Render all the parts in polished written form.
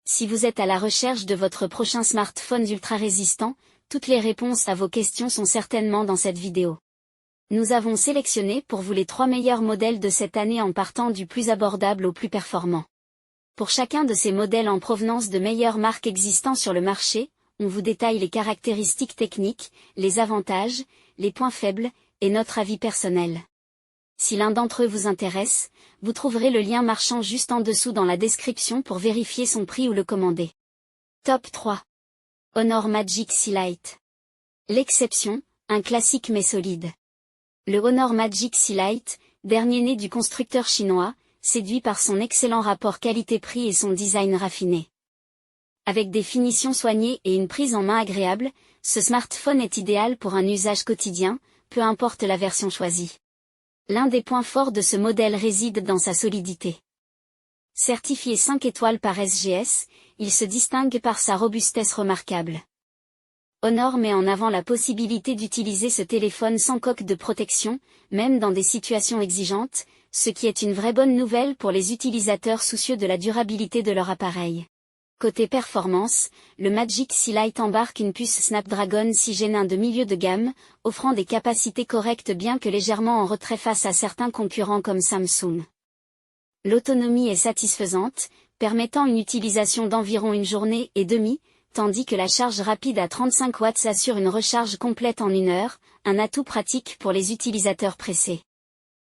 Si vous êtes à la recherche de votre prochain smartphone ultra résistant, toutes les réponses à vos questions sont certainement dans cette vidéo. Nous avons sélectionné pour vous les 3 meilleurs modèles de cette année en partant du plus abordable au plus performant. Pour chacun de ces modèles en provenance de meilleures marques existant sur le marché, on vous détaille les caractéristiques techniques, les avantages, les points faibles, et notre avis personnel. Si l'un d'entre eux vous intéresse, vous trouverez le lien marchand juste en dessous dans la description pour vérifier son prix ou le commander. Top 3. Honor Magic C Lite. L'exception, un classique mais solide. Le Honor Magic C Lite, dernier né du constructeur chinois, séduit par son excellent rapport qualité-prix et son design raffiné. Avec des finitions soignées et une prise en main agréable, ce smartphone est idéal pour un usage quotidien, peu importe la version choisie. L'un des points forts de ce modèle réside dans sa solidité. Certifié 5 étoiles par SGS, il se distingue par sa robustesse remarquable. Honor met en avant la possibilité d'utiliser ce téléphone sans coque de protection, même dans des situations exigeantes, ce qui est une vraie bonne nouvelle pour les utilisateurs soucieux de la durabilité de leur appareil. Côté performance, le Magic C Lite embarque une puce Snapdragon 6 Gen 1 de milieu de gamme, offrant des capacités correctes bien que légèrement en retrait face à certains concurrents comme Samsung. L'autonomie est satisfaisante, permettant une utilisation d'environ une journée et demie, tandis que la charge rapide à 35 watts assure une recharge complète en 1 heure, un atout pratique pour les utilisateurs pressés.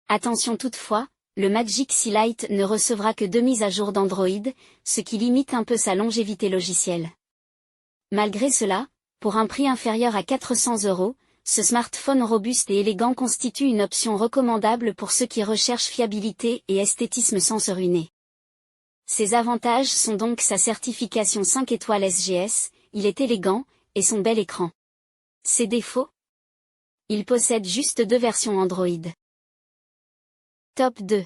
Attention toutefois, le Magic C Lite ne recevra que 2 mises à jour d'Android, ce qui limite un peu sa longévité logicielle. Malgré cela, pour un prix inférieur à 400 €, ce smartphone robuste et élégant constitue une option recommandable pour ceux qui recherchent fiabilité et esthétisme sans se ruiner. Ses avantages sont donc sa certification 5 étoiles SGS, il est élégant, et son bel écran. Ses défauts? Il possède juste 2 versions Android. Top 2.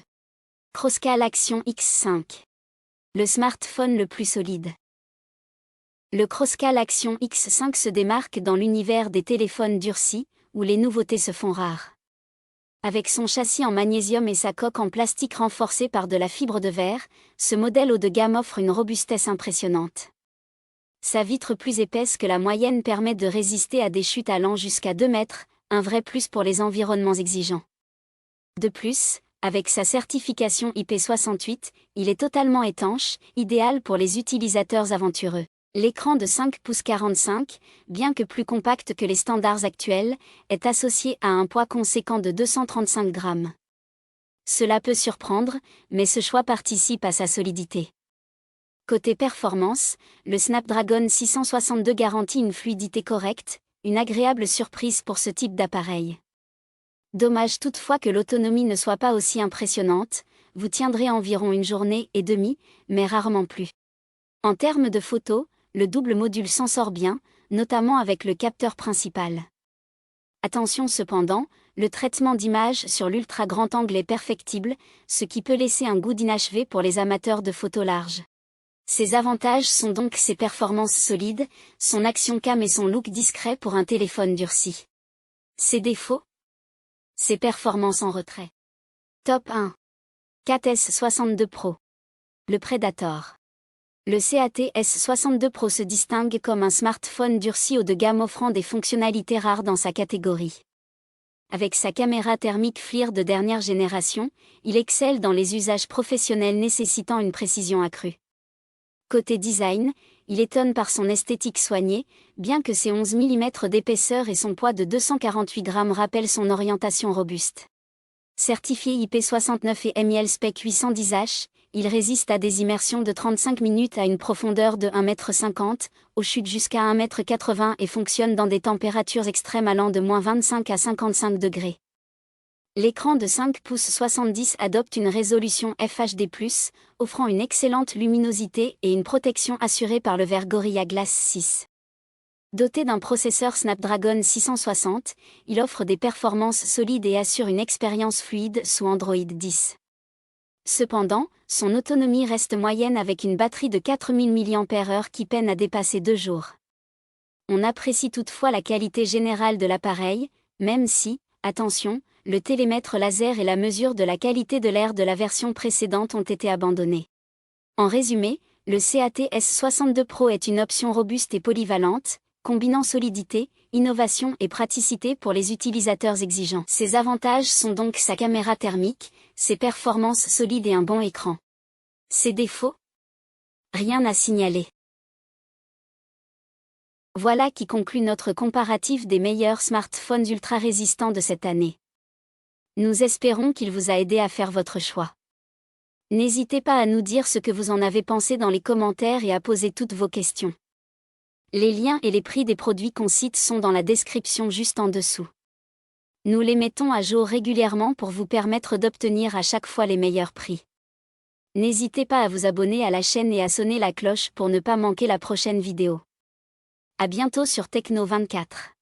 Crosscall Action X5. Le smartphone le plus solide. Le Crosscall Action X5 se démarque dans l'univers des téléphones durcis, où les nouveautés se font rares. Avec son châssis en magnésium et sa coque en plastique renforcée par de la fibre de verre, ce modèle haut de gamme offre une robustesse impressionnante. Sa vitre plus épaisse que la moyenne permet de résister à des chutes allant jusqu'à 2 mètres, un vrai plus pour les environnements exigeants. De plus, avec sa certification IP68, il est totalement étanche, idéal pour les utilisateurs aventureux. L'écran de 5 pouces 45, bien que plus compact que les standards actuels, est associé à un poids conséquent de 235 grammes. Cela peut surprendre, mais ce choix participe à sa solidité. Côté performance, le Snapdragon 662 garantit une fluidité correcte, une agréable surprise pour ce type d'appareil. Dommage toutefois que l'autonomie ne soit pas aussi impressionnante, vous tiendrez environ une journée et demie, mais rarement plus. En termes de photos, le double module s'en sort bien, notamment avec le capteur principal. Attention cependant, le traitement d'image sur l'ultra grand angle est perfectible, ce qui peut laisser un goût d'inachevé pour les amateurs de photos larges. Ses avantages sont donc ses performances solides, son action cam et son look discret pour un téléphone durci. Ses défauts? Ses performances en retrait. Top 1. CAT S62 Pro. Le Predator. Le CAT S62 Pro se distingue comme un smartphone durci haut de gamme offrant des fonctionnalités rares dans sa catégorie. Avec sa caméra thermique FLIR de dernière génération, il excelle dans les usages professionnels nécessitant une précision accrue. Côté design, il étonne par son esthétique soignée, bien que ses 11 mm d'épaisseur et son poids de 248 grammes rappellent son orientation robuste. Certifié IP69 et MIL-SPEC 810H, il résiste à des immersions de 35 minutes à une profondeur de 1,50 m, aux chutes jusqu'à 1,80 m et fonctionne dans des températures extrêmes allant de -25 à 55 degrés. L'écran de 5 pouces 70 adopte une résolution FHD+, offrant une excellente luminosité et une protection assurée par le verre Gorilla Glass 6. Doté d'un processeur Snapdragon 660, il offre des performances solides et assure une expérience fluide sous Android 10. Cependant, son autonomie reste moyenne avec une batterie de 4000 mAh qui peine à dépasser 2 jours. On apprécie toutefois la qualité générale de l'appareil, même si, attention, le télémètre laser et la mesure de la qualité de l'air de la version précédente ont été abandonnés. En résumé, Le CAT S62 Pro est une option robuste et polyvalente, combinant solidité, innovation et praticité pour les utilisateurs exigeants. Ses avantages sont donc sa caméra thermique, ses performances solides et un bon écran. Ses défauts? Rien à signaler. Voilà qui conclut notre comparatif des meilleurs smartphones ultra résistants de cette année. Nous espérons qu'il vous a aidé à faire votre choix. N'hésitez pas à nous dire ce que vous en avez pensé dans les commentaires et à poser toutes vos questions. Les liens et les prix des produits qu'on cite sont dans la description juste en dessous. Nous les mettons à jour régulièrement pour vous permettre d'obtenir à chaque fois les meilleurs prix. N'hésitez pas à vous abonner à la chaîne et à sonner la cloche pour ne pas manquer la prochaine vidéo. À bientôt sur Techno24.